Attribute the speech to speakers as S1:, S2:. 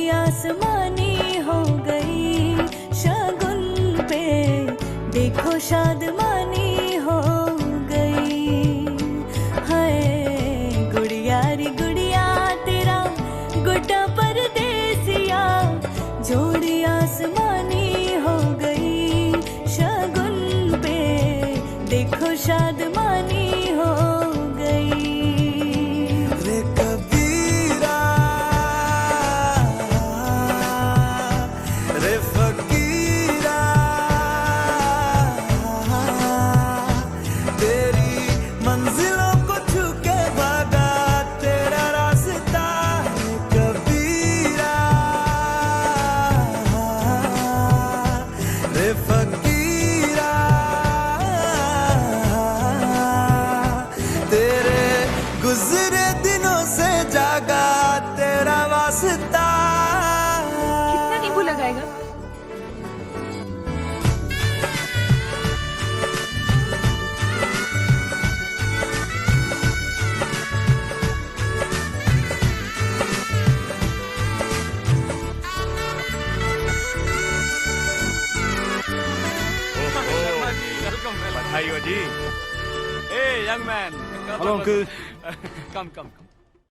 S1: जोड़ी आसमानी हो गई, शगुन पे देखो शादमानी हो गई। हाय गुड़िया रे गुड़िया तेरा गुड्डा परदेसिया, जोड़ी आसमानी हो गई, शगुन पे देखो शादमानी हो गई।
S2: रे कबीरा रे फकीरा, तेरी मंजिलों को छू के भागा तेरा रास्ता। रे कबीरा रे फकीरा, तेरे गुजरे दिनों से जागा तेरा वास्ता।
S3: कितना नींबू लगाएगा?
S4: बधाई हो जी। A young man,
S5: hello uncle.
S4: Come come come.